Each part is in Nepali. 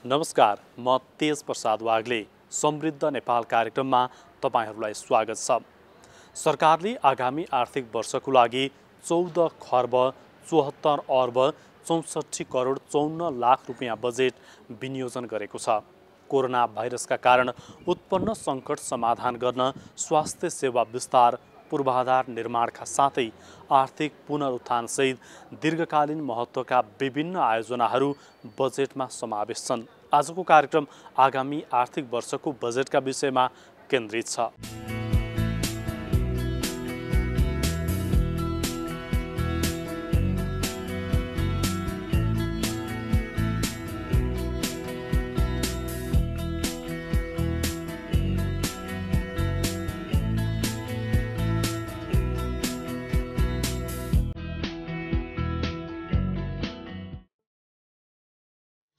नमस्कार, म तेज प्रसाद वाग्ले समृद्ध नेपाल कार्यक्रममा तपाईहरुलाई स्वागत छ। सरकारले आगामी आर्थिक वर्षको लागि 14 खर्ब 74 अर्ब 64 करोड 54 लाख रुपियाँ बजेट विनियोजन गरेको छ। कोरोना भाइरसका कारण उत्पन्न सङ्कट समाधान गर्न स्वास्थ्य सेवा विस्तार, पूर्वाधार निर्माणका साथै आर्थिक पुनरुत्थानसहित दीर्घकालीन महत्त्वका विभिन्न आयोजनाहरू बजेटमा समावेश छन्। आजको कार्यक्रम आगामी आर्थिक वर्षको बजेटका विषयमा केन्द्रित छ।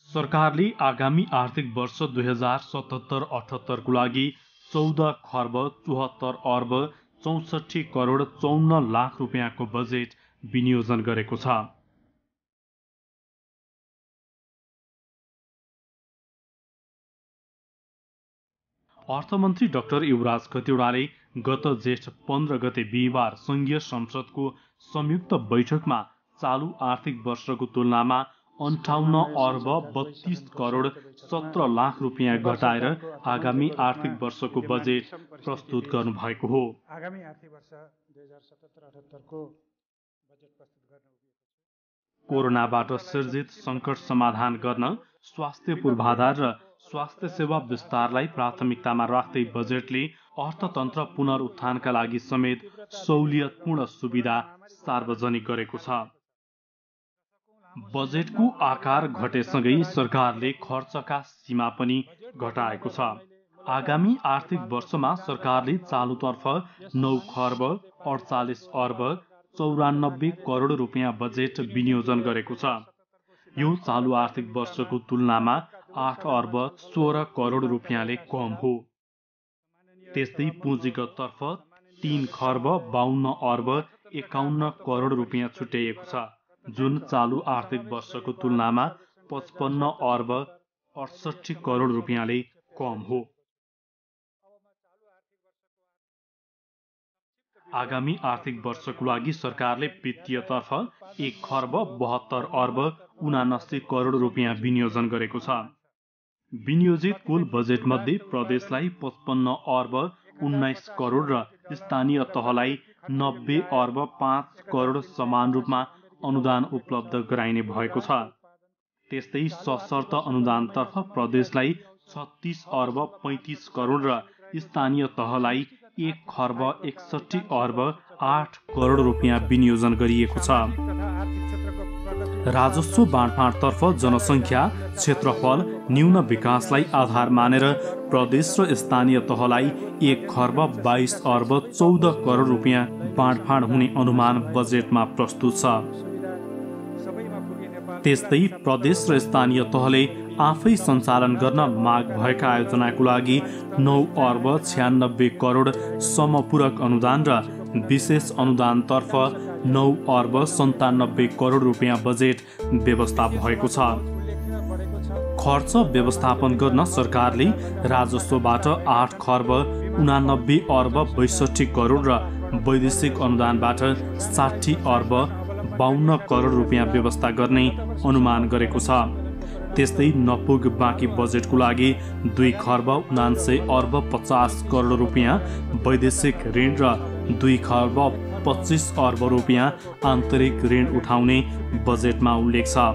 सरकारले आगामी आर्थिक वर्ष 2077-78 को लागि 14 खर्ब 74 अर्ब 64 करोड 54 लाख रुपियाँको बजेट विनियोजन गरेको छ। अर्थमन्त्री डाक्टर युवराज खतिवड़ाले गत जेठ 15 गते बिहीबार संघीय संसदको संयुक्त बैठकमा चालू आर्थिक वर्षको तुलनामा 58 अर्ब 32 करोड 17 लाख रुपियाँ घटाएर आगामी आर्थिक वर्षको बजेट प्रस्तुत गर्नुभएको हो। आगामी आर्थिक वर्ष 2077-78 को बजेट प्रस्तुत गर्न कोरोनाबाट सिर्जित सङ्कट समाधान गर्न स्वास्थ्य पूर्वाधार र स्वास्थ्य सेवा विस्तारलाई प्राथमिकतामा राख्दै बजेटले अर्थतन्त्र पुनरुत्थानका लागि समेत सहुलियतपूर्ण सुविधा सार्वजनिक गरेको छ। बजेटको आकार घटेसँगै सरकारले खर्चका सीमा पनि घटाएको छ। आगामी आर्थिक वर्षमा सरकारले चालुतर्फ 9 खर्ब 48 अर्ब 94 करोड रुपियाँ बजेट विनियोजन गरेको छ। यो चालु आर्थिक वर्षको तुलनामा 8 अर्ब 16 करोड रुपियाँले कम हो। त्यस्तै पुँजीगततर्फ 3 खर्ब 52 अर्ब 51 करोड रुपियाँ छुट्याइएको छ, जुन चालु आर्थिक वर्षको तुलनामा 55 अर्ब 68 करोड रुपियाँले कम हो। आगामी आर्थिक वर्षको लागि सरकारले वित्तीयतर्फ 1 खर्ब 72 अर्ब 79 करोड रुपियाँ विनियोजन गरेको छ। विनियोजित कुल बजेटमध्ये प्रदेशलाई 55 अर्ब 19 करोड र स्थानीय तहलाई 90 अर्ब 5 करोड समान रूपमा अनुदान उपलब्ध गराइने भएको छ। त्यस्तै सशर्त अनुदानतर्फ प्रदेशलाई 36 अर्ब 35 करोड र स्थानीय तहलाई 1 खर्ब 61 अर्ब 8 करोड रुपियाँ विनियोजन गरिएको छ। राजस्व बाँडफाँडतर्फ जनसङ्ख्या, क्षेत्रफल, न्यून विकासलाई आधार मानेर प्रदेश र स्थानीय तहलाई 1 खर्ब 22 अर्ब 14 करोड रुपियाँ बाँडफाँड हुने अनुमान बजेटमा प्रस्तुत छ। त्यस्तै प्रदेश र स्थानीय तहले आफै सञ्चालन गर्न माग भएका आयोजनाको लागि 9 अर्ब 96 करोड समपूरक अनुदान र विशेष अनुदानतर्फ 9 अर्ब 97 करोड रुपियाँ बजेट व्यवस्था भएको छ। खर्च व्यवस्थापन गर्न सरकारले राजस्वबाट 8 खर्ब 89 अर्ब 62 करोड र वैदेशिक अनुदानबाट 60 अर्ब 52 करोड रुपियाँ व्यवस्था गर्ने अनुमान गरेको छ। त्यस्तै नपुग बाँकी बजेटको लागि 2 खर्ब 79 अर्ब 50 करोड रुपियाँ वैदेशिक ऋण र 2 खर्ब 25 अर्ब रुपियाँ आन्तरिक ऋण उठाउने बजेटमा उल्लेख छ।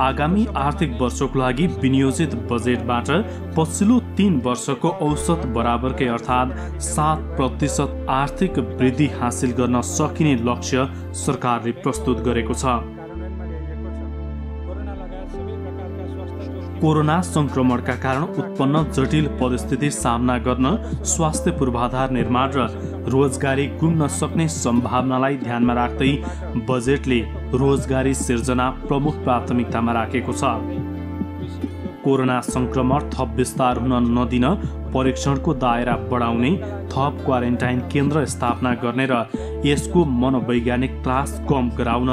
आगामी आर्थिक वर्षको लागि विनियोजित बजेटबाट पछिल्लो 3 वर्षको औसत बराबरकै अर्थात् 7% आर्थिक वृद्धि हासिल गर्न सकिने लक्ष्य सरकारले प्रस्तुत गरेको छ। कोरोना संक्रमणका कारण उत्पन्न जटिल परिस्थिति सामना गर्न स्वास्थ्य पूर्वाधार निर्माण र रोजगारी गुम्न सक्ने सम्भावनालाई ध्यानमा राख्दै बजेटले रोजगारी सिर्जना प्रमुख प्राथमिकतामा राखेको छ। कोरोना संक्रमण थप विस्तार हुन नदिन परीक्षणको दायरा बढाउने, थप क्वारेन्टाइन केन्द्र स्थापना गर्ने र यसको मनोवैज्ञानिक त्रास कम गराउन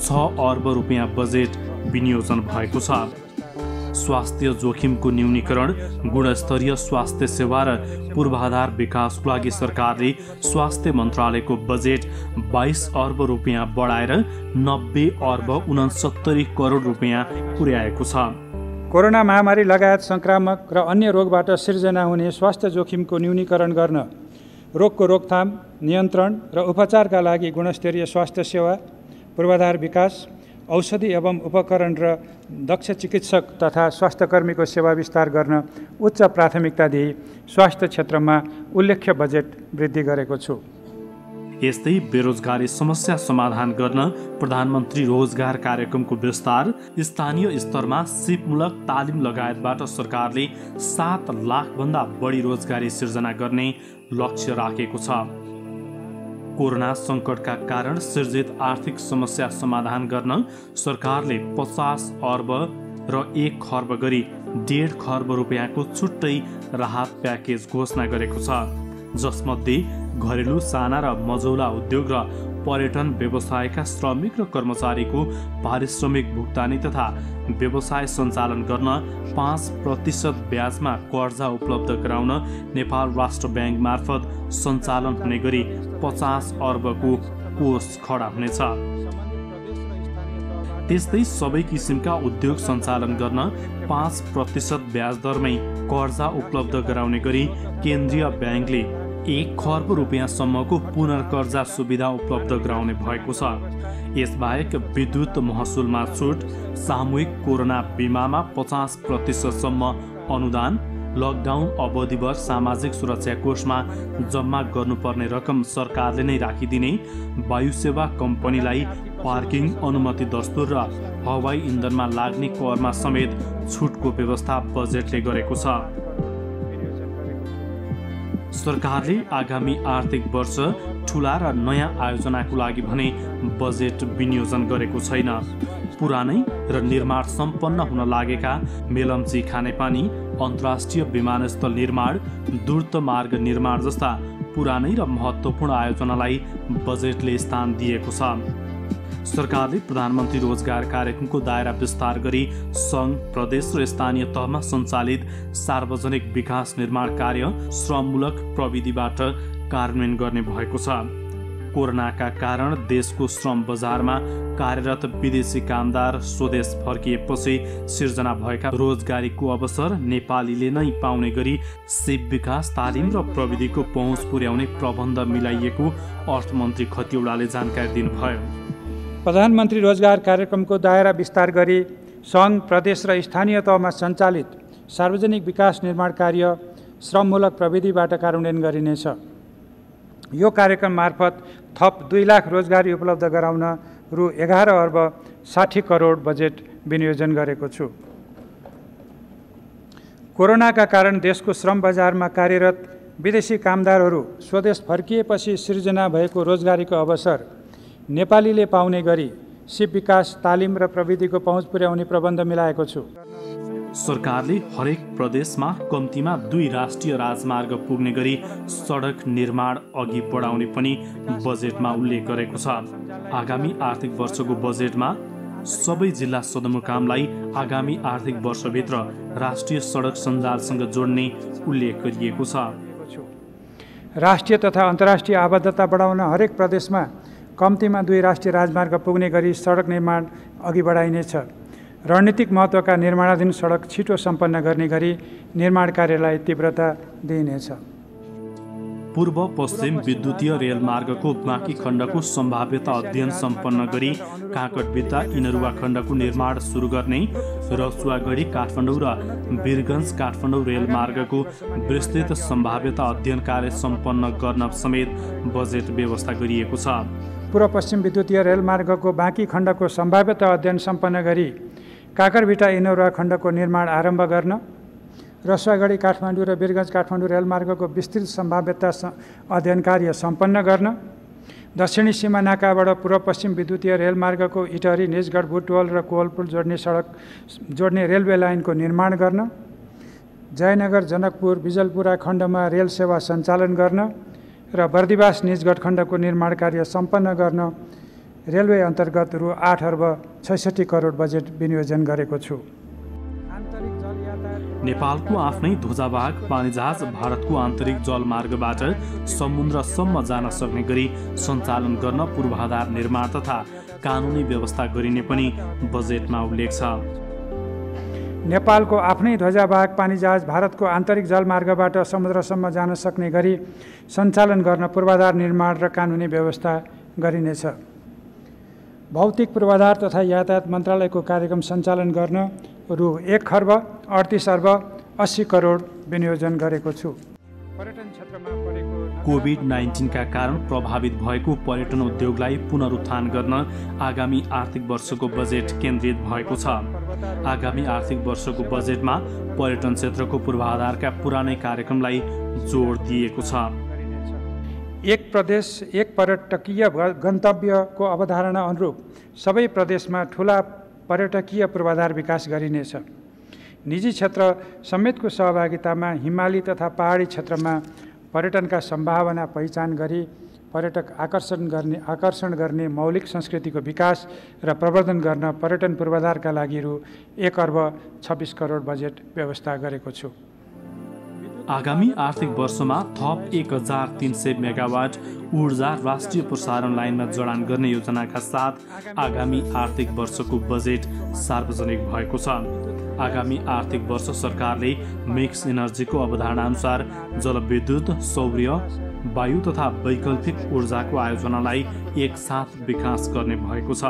6 अर्ब रुपियाँ बजेट विनियोजन भएको छ। स्वास्थ्य जोखिमको न्यूनीकरण, गुणस्तरीय स्वास्थ्य सेवा र पूर्वाधार विकासको लागि सरकारले स्वास्थ्य मन्त्रालयको बजेट 22 अर्ब रुपियाँ बढाएर 90 अर्ब 69 करोड रुपियाँ पुर्याएको छ। कोरोना महामारी लगायत संक्रामक र अन्य रोगबाट सिर्जना हुने स्वास्थ्य जोखिमको न्यूनीकरण गर्न, रोगको रोकथाम, नियन्त्रण र उपचारका लागि गुणस्तरीय स्वास्थ्य सेवा, पूर्वाधार विकास, औषधि एवं उपकरण र दक्ष चिकित्सक तथा स्वास्थ्यकर्मीको सेवा विस्तार गर्न उच्च प्राथमिकता दिई स्वास्थ्य क्षेत्रमा उल्लेख्य बजेट वृद्धि गरेको छु। यस्तै बेरोजगारी समस्या समाधान गर्न प्रधानमन्त्री रोजगार कार्यक्रमको विस्तार, स्थानीय स्तरमा सिपमूलक तालिम लगायतबाट सरकारले 7 लाखभन्दा बढी रोजगारी सिर्जना गर्ने लक्ष्य राखेको छ। कोरोना सङ्कटका कारण सिर्जित आर्थिक समस्या समाधान गर्न सरकारले 50 अर्ब र 1 खर्ब गरी 1.5 खर्ब रुपियाँको छुट्टै राहत प्याकेज घोषणा गरेको छ, जसमध्ये घरेलु साना र मझौला उद्योग र पर्यटन व्यवसायका श्रमिक र कर्मचारीको पारिश्रमिक भुक्तानी तथा व्यवसाय सञ्चालन गर्न 5% ब्याजमा कर्जा उपलब्ध गराउन नेपाल राष्ट्र ब्याङ्क मार्फत सञ्चालन हुने गरी 50 अर्बको कोष खडा हुनेछ। त्यस्तै सबै किसिमका उद्योग सञ्चालन गर्न 5% ब्याज दरमै कर्जा उपलब्ध गराउने गरी केन्द्रीय ब्याङ्कले 1 खर्ब रुपियाँसम्मको पुनर्कर्जा सुविधा उपलब्ध गराउने भएको छ। यसबाहेक विद्युत महसुलमा छुट, सामूहिक कोरोना बिमामा 50% सम्म अनुदान, लकडाउन अवधिभर सामाजिक सुरक्षा कोषमा जम्मा गर्नुपर्ने रकम सरकारले नै राखिदिने, वायु सेवा कम्पनीलाई पार्किङ अनुमति दस्तुर र हवाई इन्धनमा लाग्ने करमा समेत छुटको व्यवस्था बजेटले गरेको छ। सरकारले आगामी आर्थिक वर्ष ठूला र नयाँ आयोजनाको लागि भने बजेट विनियोजन गरेको छैन। पुरानै र निर्माण सम्पन्न हुन लागेका मेलम्ची खानेपानी, अन्तर्राष्ट्रिय विमानस्थल निर्माण, द्रुत मार्ग निर्माण जस्ता पुरानै र महत्त्वपूर्ण आयोजनालाई बजेटले स्थान दिएको छ। सरकारले प्रधानमन्त्री रोजगार कार्यक्रमको दायरा विस्तार गरी सङ्घ, प्रदेश र स्थानीय तहमा सञ्चालित सार्वजनिक विकास निर्माण कार्य श्रममूलक प्रविधिबाट कार्यान्वयन गर्ने भएको छ। कोरोनाका कारण देशको श्रम बजारमा कार्यरत विदेशी कामदार स्वदेश फर्किएपछि सिर्जना भएका रोजगारीको अवसर नेपालीले नै पाउने गरी सिप विकास, तालिम र प्रविधिको पहुँच पुर्याउने प्रबन्ध मिलाइएको अर्थमन्त्री खतिवडाले जानकारी दिनुभयो। प्रधानमन्त्री रोजगार कार्यक्रमको दायरा विस्तार गरी सङ्घ, प्रदेश र स्थानीय तहमा सञ्चालित सार्वजनिक विकास निर्माण कार्य श्रममूलक प्रविधिबाट कार्यान्वयन गरिनेछ। यो कार्यक्रम मार्फत थप 2 लाख रोजगारी उपलब्ध गराउन रु 11 अर्ब 60 करोड बजेट विनियोजन गरेको छु। कोरोनाका कारण देशको श्रम बजारमा कार्यरत विदेशी कामदारहरू स्वदेश फर्किएपछि सिर्जना भएको रोजगारीको अवसर नेपालीले पाउने गरी सिप विकास, तालिम र प्रविधिको पहुँच पुर्याउने प्रबन्ध मिलाएको छु। सरकारले हरेक प्रदेशमा कम्तीमा 2 राष्ट्रिय राजमार्ग पुग्ने गरी सडक निर्माण अघि बढाउने पनि बजेटमा उल्लेख गरेको छ। आगामी आर्थिक वर्षको बजेटमा सबै जिल्ला सदरमुकामलाई आगामी आर्थिक वर्षभित्र राष्ट्रिय सडक सञ्जालसँग जोड्ने उल्लेख गरिएको छ। राष्ट्रिय तथा अन्तर्राष्ट्रिय आबद्धता बढाउन हरेक प्रदेशमा कम्तीमा 2 राष्ट्रिय राजमार्ग पुग्ने गरी सडक निर्माण अघि बढाइनेछ। रणनीतिक महत्त्वका निर्माणाधीन सडक छिटो सम्पन्न गर्ने गरी निर्माण कार्यलाई तीव्रता दिइनेछ। पूर्व पश्चिम विद्युतीय रेलमार्गको बाँकी खण्डको सम्भाव्यता अध्ययन सम्पन्न गरी काँकडभित्ता इनरुवा खण्डको निर्माण सुरु गर्ने, रसुवागढी काठमाडौँ र वीरगञ्ज काठमाडौँ रेलमार्गको विस्तृत सम्भाव्यता अध्ययन कार्य सम्पन्न गर्न समेत बजेट व्यवस्था गरिएको छ। पूर्व पश्चिम विद्युतीय रेलमार्गको बाँकी खण्डको सम्भाव्यता अध्ययन सम्पन्न गरी काँकडभिट्टा इनरुवा खण्डको निर्माण आरम्भ गर्न, रसुवागढी काठमाडौँ र वीरगञ्ज काठमाडौँ रेलमार्गको विस्तृत सम्भाव्यता अध्ययन कार्य सम्पन्न गर्न, दक्षिणी सीमा नाकाबाट पूर्व पश्चिम विद्युतीय रेलमार्गको इटहरी निजगढ बुटवल र कोवलपुर जोड्ने रेलवे लाइनको निर्माण गर्न, जयनगर जनकपुर बिजलपुरा खण्डमा रेल सेवा सञ्चालन गर्न र बर्दिवास निजगढ खण्डको निर्माण कार्य सम्पन्न गर्न रेलवे अन्तर्गत रु 8 अर्ब 66 करोड बजेट विनियोजन गरेको छु। नेपालको आफ्नै ध्वजावाहक पानीजहाज भारतको आन्तरिक जलमार्गबाट समुद्रसम्म जान सक्ने गरी सञ्चालन गर्न पूर्वाधार निर्माण तथा कानुनी व्यवस्था गरिने पनि बजेटमा उल्लेख छ। नेपालको आफ्नै ध्वजावाहक पानीजहाज भारतको आन्तरिक जलमार्गबाट समुद्रसम्म जान सक्ने गरी सञ्चालन गर्न पूर्वाधार निर्माण र कानुनी व्यवस्था गरिनेछ। भौतिक पूर्वाधार तथा यातायात मन्त्रालयको कार्यक्रम सञ्चालन गर्न रु 1 खर्ब 38 अर्ब 80 करोड विनियोजन गरेको छु। पर्यटन क्षेत्रमा परेको कोभिड-19 का कारण प्रभावित भएको पर्यटन उद्योगलाई पुनरुत्थान गर्न आगामी आर्थिक वर्षको बजेट केन्द्रित भएको छ। आगामी आर्थिक वर्षको बजेटमा पर्यटन क्षेत्रको पूर्वाधारका पुरानै कार्यक्रमलाई जोड दिएको छ। एक प्रदेश एक पर्यटकीय गन्तव्यको अवधारणा अनुरूप सबै प्रदेशमा ठुला पर्यटकीय पूर्वाधार विकास गरिनेछ। निजी क्षेत्र समेतको सहभागितामा हिमाली तथा पहाडी क्षेत्रमा पर्यटनका सम्भावना पहिचान गरी पर्यटक आकर्षण गर्ने मौलिक संस्कृतिको विकास र प्रवर्धन गर्न पर्यटन पूर्वाधारका लागि रु 1 अर्ब 26 करोड बजेट व्यवस्था गरेको छु। आगामी आर्थिक वर्षमा थप 1300 मेगावाट ऊर्जा राष्ट्रिय प्रसारण लाइनमा जडान गर्ने योजनाका साथ आगामी आर्थिक वर्षको बजेट सार्वजनिक भएको छ। आगामी आर्थिक वर्ष सरकारले मिक्स एनर्जीको अवधारणा अनुसार जलविद्युत, सौर्य, वायु तथा वैकल्पिक ऊर्जाको आयोजनालाई एकसाथ विकास गर्ने भएको छ।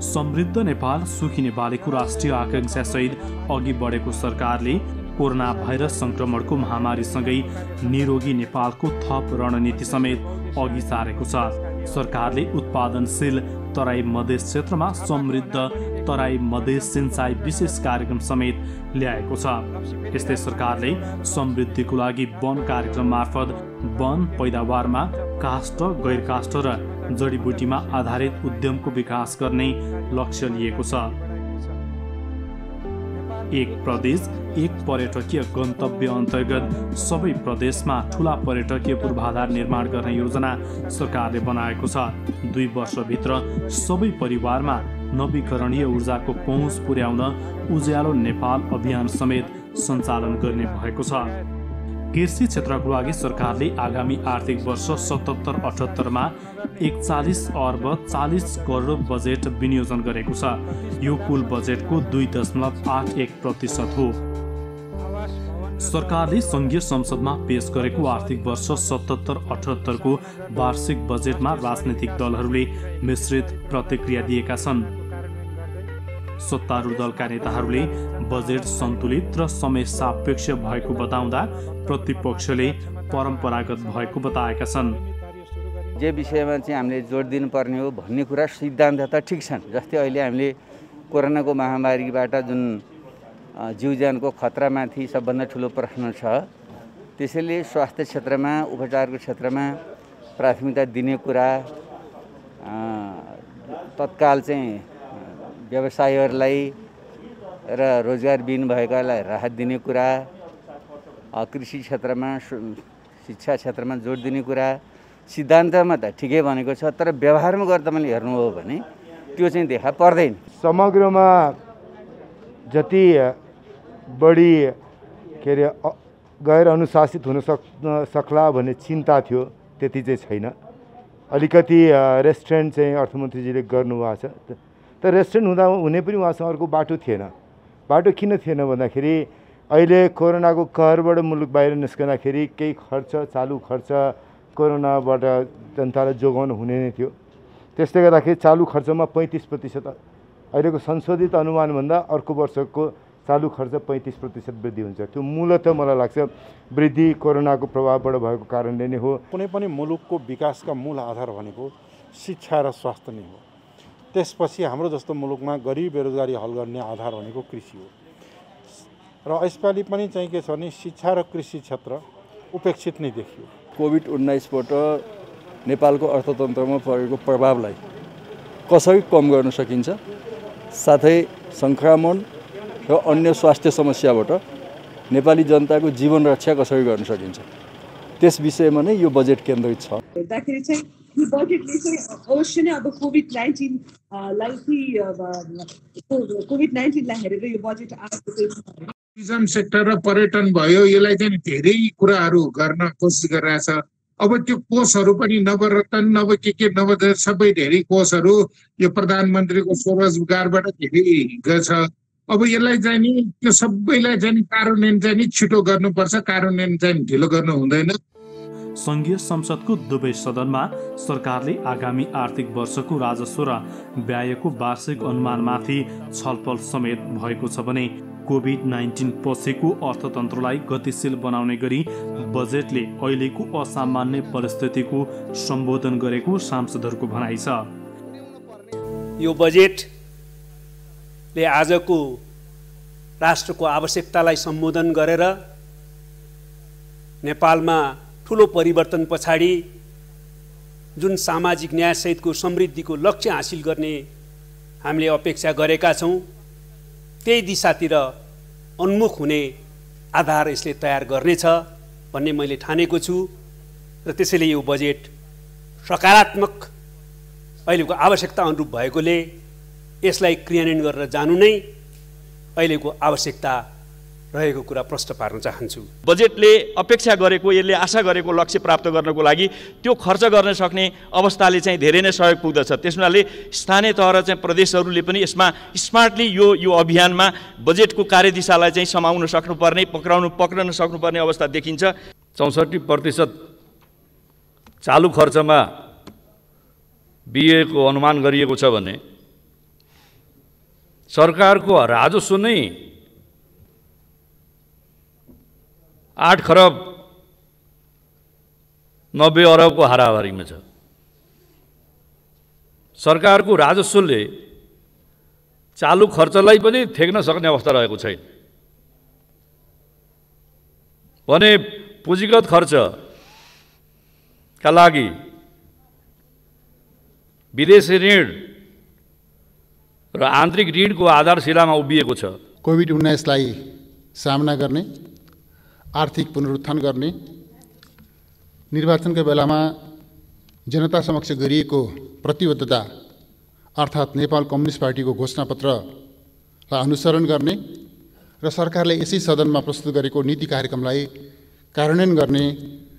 समृद्ध नेपाल सुखी नेपालीको राष्ट्रिय आकांक्षा सहित अघि बढेको सरकारले कोरोना भाइरस संक्रमणको महामारीसँगै निरोगी नेपालको थप रणनीति समेत अघि सारेको छ। सरकारले उत्पादनशील तराई मधेस क्षेत्रमा समृद्ध तराई मधेस सिंचाई विशेष कार्यक्रम समेत ल्याएको छ। यस्तै सरकारले समृद्धिको लागि वन कार्यक्रम मार्फत वन पैदावारमा काष्ठ, गैर काष्ठ र जडीबुटीमा आधारित उद्यमको विकास गर्ने लक्ष्य लिएको छ। एक प्रदेश एक पर्यटकीय गन्तव्य अन्तर्गत सबै प्रदेशमा ठुला पर्यटकीय पूर्वाधार निर्माण गर्ने योजना सरकारले बनाएको छ। 2 वर्षभित्र सबै परिवारमा नवीकरणीय ऊर्जाको पहुँच पुर्याउन उज्यालो नेपाल अभियान समेत सञ्चालन गर्ने भएको छ। कृषि क्षेत्रको लागि सरकारले आगामी आर्थिक वर्ष 77-78 मा 41 अर्ब 40 करोड बजेट विनियोजन गरेको छ। यो कुल बजेटको 2.81% हो। सरकारले संघीय संसदमा पेश गरेको आर्थिक वर्ष 77-78 को वार्षिक बजेटमा राजनीतिक दलहरूले मिश्रित प्रतिक्रिया दिएका छन्। सत्तारूढ दलका नेताहरूले बजेट सन्तुलित र समय सापेक्ष भएको बताउँदा प्रतिपक्षले परम्परागत भएको बताएका छन्। जे विषयमा चाहिँ हामीले जोड दिनुपर्ने हो भन्ने कुरा सिद्धान्त त ठिक छन्। जस्तै अहिले हामीले कोरोनाको महामारीबाट जुन जीवज्यानको खतरामाथि सबभन्दा ठुलो प्रश्न छ, त्यसैले स्वास्थ्य क्षेत्रमा उपचारको क्षेत्रमा प्राथमिकता दिने कुरा, तत्काल चाहिँ व्यवसायीहरूलाई र रोजगारविहीन भएकालाई राहत दिने कुरा, कृषि क्षेत्रमा शिक्षा क्षेत्रमा जोड दिने कुरा सिद्धान्तमा त ठिकै भनेको छ, तर व्यवहारमा गरेर तपाईँले हेर्नु हो भने त्यो चाहिँ देखा पर्दैन। समग्रमा जति बढी के अरे गैर अनुशासित हुन सक्ला भन्ने चिन्ता थियो त्यति चाहिँ छैन। अलिकति रेस्टुरेन्ट चाहिँ अर्थमन्त्रीजीले गर्नुभएको छ, तर रेस्टुरेन्ट हुने पनि उहाँसँग अर्को बाटो थिएन। बाटो किन थिएन भन्दाखेरि अहिले कोरोनाको कहरबाट मुलुक बाहिर निस्कँदाखेरि केही खर्च, चालु खर्च कोरोनाबाट जनतालाई जोगाउन हुने नै थियो। त्यसले गर्दाखेरि चालु खर्चमा 35% अहिलेको संशोधित अनुमानभन्दा अर्को वर्षको चालु खर्च 35% वृद्धि हुन्छ। त्यो मूलतः मलाई लाग्छ वृद्धि कोरोनाको प्रभावबाट भएको कारणले नै हो। कुनै पनि मुलुकको विकासका मूल आधार भनेको शिक्षा र स्वास्थ्य नै हो। त्यसपछि हाम्रो जस्तो मुलुकमा गरिब बेरोजगारी हल गर्ने आधार भनेको कृषि हो। र यसपालि पनि चाहिँ के छ भने शिक्षा र कृषि क्षेत्र उपेक्षित नै देखियो। कोभिड-19बाट नेपालको अर्थतन्त्रमा परेको प्रभावलाई कसरी कम गर्न सकिन्छ, साथै सङ्क्रमण र अन्य स्वास्थ्य समस्याबाट नेपाली जनताको जीवन रक्षा कसरी गर्न सकिन्छ, त्यस विषयमा नै यो बजेट केन्द्रित छ। हेर्दाखेरि चाहिँ यो बजेटले चाहिँ अवश्य नै अब कोभिड-19 लाई हेरेर यो बजेट आएको छ। टुरिज्म सेक्टर र पर्यटन भयो, यसलाई चाहिँ धेरै कुराहरू गर्न कोसिस गरिरहेछ। अब त्यो कोषहरू पनि नवरत्न नव के नव सबै धेरै कोषहरू यो प्रधानमन्त्रीको स्वरोजगारबाट धेरै गछ। अब यसलाई चाहिँ नि त्यो सबैलाई चाहिँ कार्यान्वयन चाहिँ नि छिटो गर्नुपर्छ, कार्यान्वयन चाहिँ ढिलो गर्नु हुँदैन। संघीय संसदको दुवै सदनमा सरकारले आगामी आर्थिक वर्षको राजस्व र व्ययको वार्षिक अनुमानमाथि छलफल समेत भएको छ भने कोभिड-19 पछिको अर्थतन्त्रलाई गतिशील बनाउने गरी बजेटले अहिलेको असामान्य परिस्थितिको सम्बोधन गरेको सांसदहरूको भनाइ छ। यो बजेटले आजको राष्ट्रको आवश्यकतालाई सम्बोधन गरेर नेपालमा ठुलो परिवर्तन पछाडि जुन सामाजिक न्यायसहितको समृद्धिको लक्ष्य हासिल गर्ने हामीले अपेक्षा गरेका छौँ, त्यही दिशातिर उन्मुख हुने आधार यसले तयार गर्नेछ भन्ने मैले ठानेको छु र त्यसैले यो बजेट सकारात्मक अहिलेको आवश्यकता अनुरूप भएकोले यसलाई क्रियान्वयन गरेर जानु नै अहिलेको आवश्यकता रहेको कुरा प्रश्न पार्न चाहन्छु। बजेटले अपेक्षा गरेको, यसले आशा गरेको लक्ष्य प्राप्त गर्नको लागि त्यो खर्च गर्न सक्ने अवस्थाले चाहिँ धेरै नै सहयोग पुग्दछ। त्यसमाले स्थानीय तह र चाहिँ प्रदेशहरूले पनि यसमा स्मार्टली यो अभियानमा बजेटको कार्यदिशालाई चाहिँ समाउन सक्नुपर्ने, पक्रन सक्नुपर्ने अवस्था देखिन्छ। 64% चालु खर्चमा बिएको अनुमान गरिएको छ भने सरकारको राजस्व नै 8 खरब 90 अरबको हाराहारीमा छ। सरकारको राजस्वले चालु खर्चलाई पनि थेक्न सक्ने अवस्था रहेको छैन भने पुँजीगत खर्चका लागि विदेशी ऋण र आन्तरिक ऋणको आधारशिलामा उभिएको छ। कोभिड-19 लाई सामना गर्ने, आर्थिक पुनरुत्थान गर्ने, निर्वाचनका बेलामा जनता समक्ष गरिएको प्रतिबद्धता अर्थात् नेपाल कम्युनिस्ट पार्टीको घोषणापत्रलाई अनुसरण गर्ने र सरकारले यसै सदनमा प्रस्तुत गरेको नीति कार्यक्रमलाई कार्यान्वयन गर्ने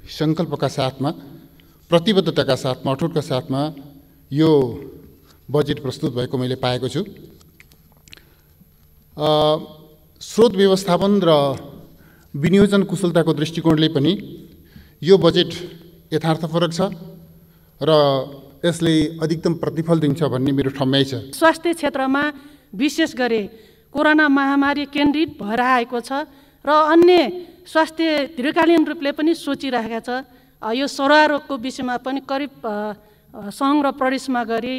सङ्कल्पका साथमा, प्रतिबद्धताका साथमा, अठोटका साथमा यो बजेट प्रस्तुत भएको मैले पाएको छु। स्रोत व्यवस्थापन र विनियोजन कुशलताको दृष्टिकोणले पनि यो बजेट यथार्थपरक छ र यसले अधिकतम प्रतिफल दिन्छ भन्ने मेरो ठम्याइ छ। स्वास्थ्य क्षेत्रमा विशेष गरी कोरोना महामारी केन्द्रित भएर आएको छ र अन्य स्वास्थ्य दीर्घकालीन रूपले पनि सोचिरहेका छ। यो सरुवा रोगको विषयमा पनि करिब सङ्घ र प्रदेशमा गरी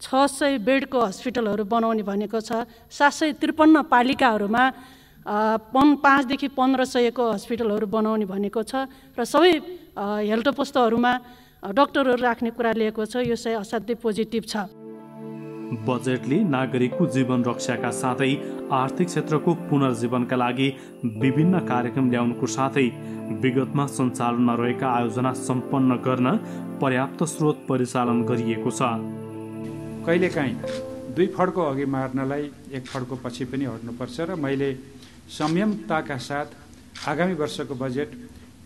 600 बेडको हस्पिटलहरू बनाउने भनेको छ। 753 पालिकाहरूमा 5 देखि 1500 को हस्पिटलहरू बनाउने भनेको छ र सबै हेल्थ पोस्टहरूमा डाक्टरहरू राख्ने कुरा लिएको छ। यो चाहिँ असाध्यै पोजिटिभ छ। बजेटले नागरिकको जीवन रक्षाका साथै आर्थिक क्षेत्रको पुनर्जीवनका लागि विभिन्न कार्यक्रम ल्याउनुको साथै विगतमा सञ्चालनमा रहेका आयोजना सम्पन्न गर्न पर्याप्त स्रोत परिचालन गरिएको छ। कहिलेकाहीँ 2 फड्को अघि मार्नलाई 1 फड्को पछि पनि हट्नुपर्छ र मैले संयमताका साथ आगामी वर्षको बजेट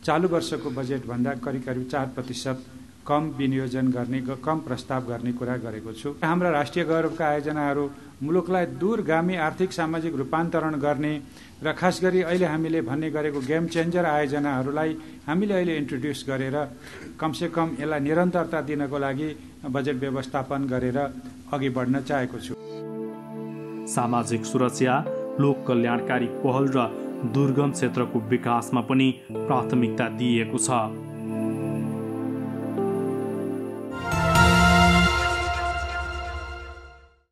चालु वर्षको बजेट भन्दा करिब 4% कम विनियोजन गर्ने, कम प्रस्ताव गर्ने कुरा गरेको छु। हाम्रा राष्ट्रिय गौरवका आयोजनाहरू मुलुकलाई दूरगामी आर्थिक सामाजिक रूपान्तरण गर्ने र खास गरी अहिले हामीले भन्ने गरेको गेम चेन्जर आयोजनाहरूलाई हामीले अहिले इन्ट्रोड्युस गरेर कमसे कम यसलाई निरन्तरता दिनको लागि बजेट व्यवस्थापन गरेर अघि बढ्न चाहेको छु। सामाजिक सुरक्षा, लोक कल्याणकारी पहल र दुर्गम क्षेत्रको विकासमा पनि प्राथमिकता दिइएको छ।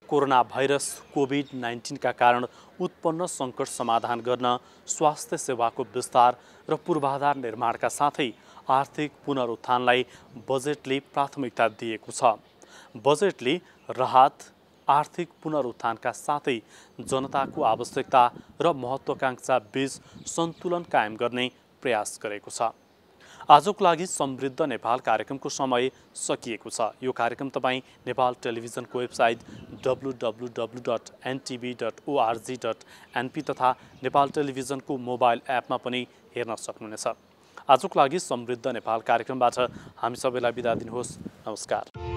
कोरोना भाइरस कोभिड-19 का कारण उत्पन्न सङ्कट समाधान गर्न स्वास्थ्य सेवाको विस्तार र पूर्वाधार निर्माणका साथै आर्थिक पुनरुत्थानलाई बजेटले प्राथमिकता दिएको छ। बजेटले राहत, आर्थिक पुनरुत्थानका साथै जनताको आवश्यकता र महत्त्वाकांक्षा बीच सन्तुलन कायम गर्ने प्रयास गरेको छ। आजको लागि समृद्ध नेपाल कार्यक्रमको समय सकिएको छ। यो कार्यक्रम तपाईँ नेपाल टेलिभिजनको वेबसाइट www.ntv.org.np तथा नेपाल टेलिभिजनको मोबाइल एपमा पनि हेर्न सक्नुहुनेछ। आजको लागि समृद्ध नेपाल कार्यक्रमबाट हामी सबैलाई बिदा दिनुहोस्। नमस्कार।